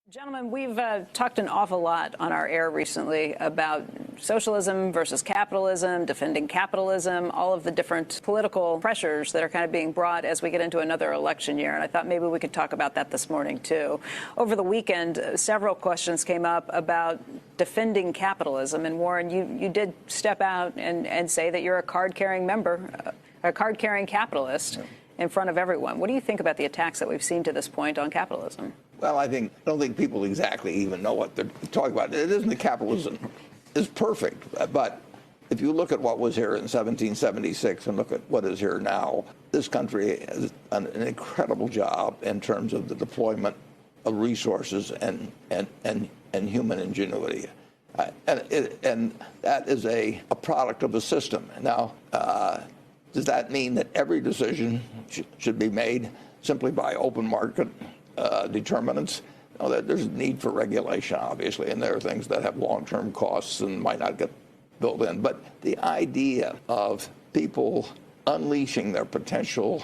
Gentlemen, we've talked an awful lot on our air recently about socialism versus capitalism, defending capitalism, all of the different political pressures that are kind of being brought as we get into another election year. And I thought maybe we could talk about that this morning, too. Over the weekend, several questions came up about defending capitalism. And Warren, you did step out and say that you're a card-carrying member, a card-carrying capitalist in front of everyone. What do you think about the attacks that we've seen to this point on capitalism? Well, I don't think people exactly even know what they're talking about. It isn't that capitalism is perfect, but if you look at what was here in 1776 and look at what is here now, this country has done an incredible job in terms of the deployment of resources and human ingenuity. And that is a product of a system. Now, does that mean that every decision should be made simply by open market determinants? You know, there's a need for regulation, obviously, and there are things that have long-term costs and might not get built in. But the idea of people unleashing their potential,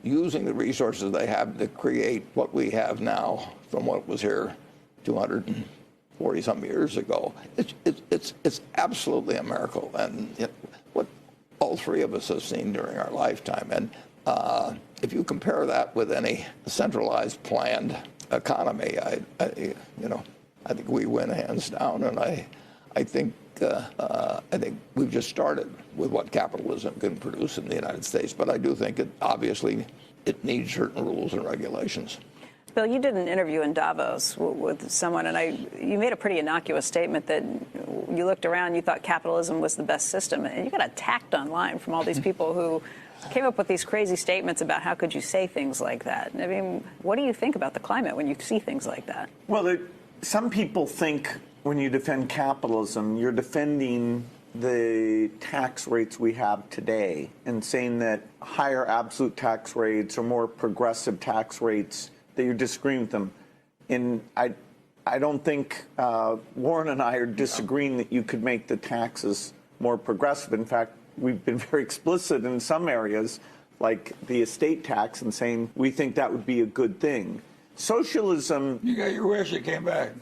using the resources they have to create what we have now from what was here 240-some years ago, it's absolutely a miracle. And what all three of us have seen during our lifetime. And if you compare that with any centralized planned economy, I think we win hands down. And I think we've just started with what capitalism can produce in the United States. But I do think it needs certain rules and regulations. Bill, you did an interview in Davos with someone, and you made a pretty innocuous statement that you looked around, you thought capitalism was the best system, and you got attacked online from all these people who came up with these crazy statements about how could you say things like that. I mean, what do you think about the climate when you see things like that? Well, some people think when you defend capitalism, you're defending the tax rates we have today and saying that higher absolute tax rates or more progressive tax rates, that you're disagreeing with them. And I don't think Warren and I are disagreeing that you could make the taxes more progressive. In fact, we've been very explicit in some areas, like the estate tax, and saying we think that would be a good thing. Socialism... You got your wish, it came back.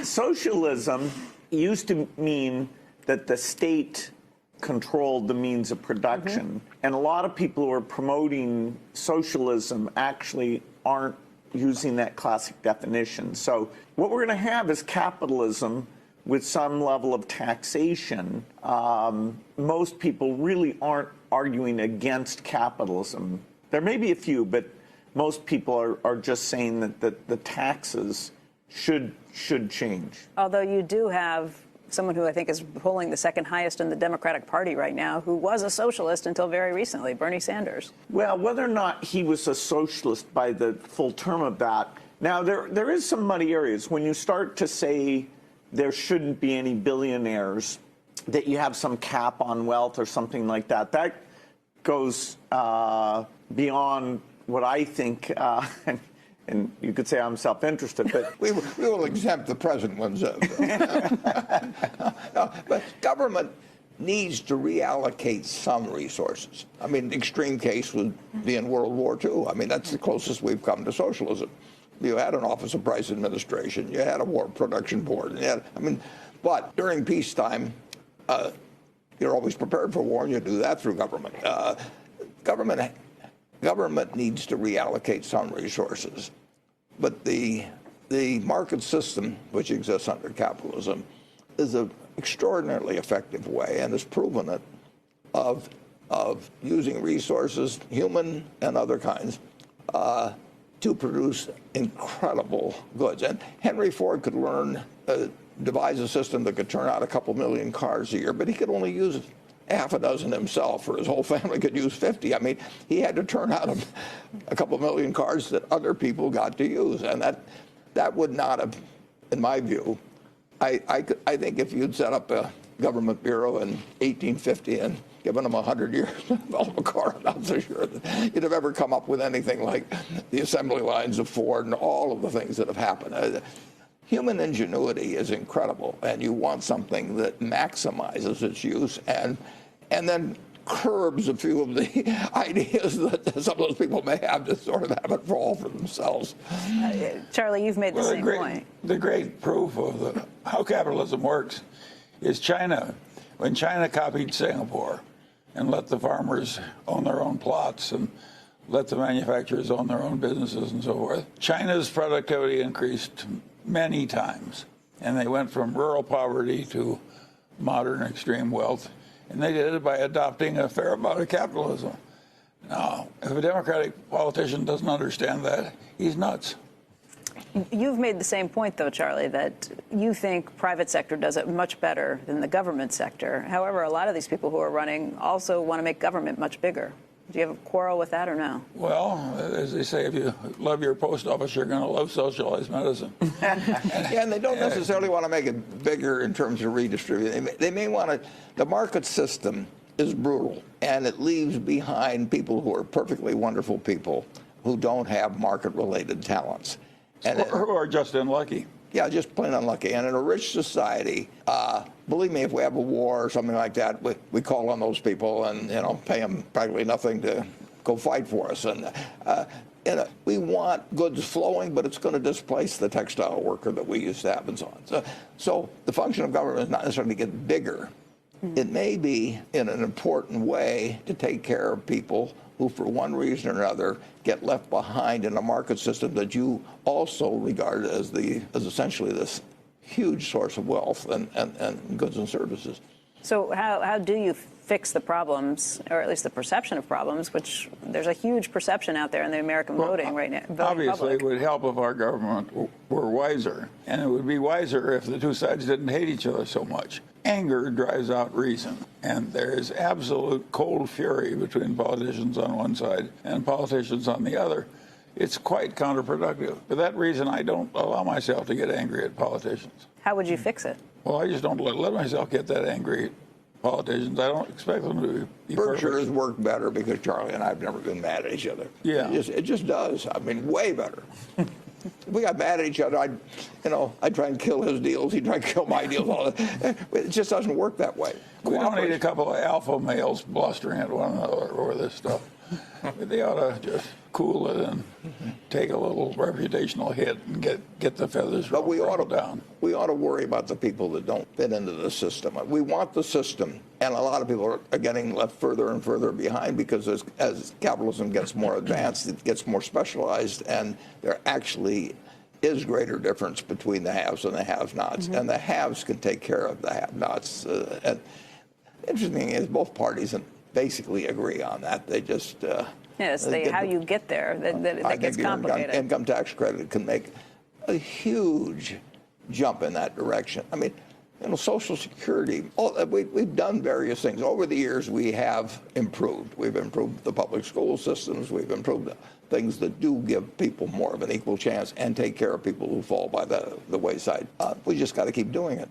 Socialism used to mean that the state controlled the means of production. And a lot of people who are promoting socialism actually aren't using that classic definition. So what we're going to have is capitalism with some level of taxation. Most people really aren't arguing against capitalism. There may be a few, but most people are just saying that the taxes should change. Although you do have someone who I think is polling the second highest in the Democratic Party right now, who was a socialist until very recently, Bernie Sanders. Well, whether or not he was a socialist by the full term of that, now there is some muddy areas. When you start to say there shouldn't be any billionaires, that you have some cap on wealth or something like that, that goes beyond what I think, and you could say I'm self-interested, but... we will exempt the present ones. No, but government needs to reallocate some resources. I mean, the extreme case would be in World War II. I mean, that's the closest we've come to socialism. You had an Office of Price Administration. You had a War Production Board. But during peacetime, you're always prepared for war, and you do that through government. Government needs to reallocate some resources, but the market system, which exists under capitalism, is an extraordinarily effective way, and has proven it, of using resources, human and other kinds, to produce incredible goods. And Henry Ford could devise a system that could turn out a couple million cars a year, but he could only use half a dozen himself, or his whole family could use 50. I mean, he had to turn out a couple million cars that other people got to use, and that would not have, in my view, I think if you'd set up a government bureau in 1850 and given them 100 years to develop a car, I'm not so sure that you'd have ever come up with anything like the assembly lines of Ford and all of the things that have happened. Human ingenuity is incredible, and you want something that maximizes its use and then curbs a few of the ideas that some of those people may have to sort of have it fall for themselves. Charlie, you've made the same point. The great proof of how capitalism works is China. When China copied Singapore and let the farmers own their own plots and let the manufacturers own their own businesses and so forth, China's productivity increased many times. And they went from rural poverty to modern extreme wealth. And they did it by adopting a fair amount of capitalism. Now, if a Democratic politician doesn't understand that, he's nuts. You've made the same point, though, Charlie, that you think private sector does it much better than the government sector. However, a lot of these people who are running also want to make government much bigger. Do you have a quarrel with that or no? Well, as they say, if you love your post office, you're going to love socialized medicine. Yeah, and they don't necessarily want to make it bigger in terms of redistributing. They may want to. The market system is brutal, and it leaves behind people who are perfectly wonderful people who don't have market-related talents. And Or who are just unlucky. Yeah, just plain unlucky. And in a rich society, believe me, if we have a war or something like that, we call on those people and pay them practically nothing to go fight for us. And we want goods flowing, but it's going to displace the textile worker that we used to have and so on. So the function of government is not necessarily to get bigger. It may be, in an important way, to take care of people who, for one reason or another, get left behind in a market system that you also regard as essentially this huge source of wealth and goods and services. So how do you fix the problems, or at least the perception of problems, which there's a huge perception out there in the American voting right now? Obviously, it would help if our government were wiser, and it would be wiser if the two sides didn't hate each other so much. Anger drives out reason, and there is absolute cold fury between politicians on one side and politicians on the other. It's quite counterproductive. For that reason, I don't allow myself to get angry at politicians. How would you fix it? Well, I just don't let myself get that angry at politicians. I don't expect them to be Berkshire perfect. has worked better because Charlie and I have never been mad at each other. Yeah. It just does. I mean, way better. If we got mad at each other, I'd try and kill his deals. He'd try and kill my deals. All that. It just doesn't work that way. We don't need a couple of alpha males blustering at one another over this stuff. They ought to just cool it and take a little reputational hit and get the feathers But we ought down. We ought to worry about the people that don't fit into the system. We want the system, and a lot of people are getting left further and further behind because as capitalism gets more advanced, it gets more specialized, and there actually is greater difference between the haves and the have-nots, and the haves can take care of the have-nots. And interesting is both parties basically agree on that. They just Yes, how you get there, that gets complicated. Income tax credit can make a huge jump in that direction. I mean, Social Security, we've done various things. Over the years, we have improved. We've improved the public school systems. We've improved things that do give people more of an equal chance and take care of people who fall by the wayside. We just got to keep doing it.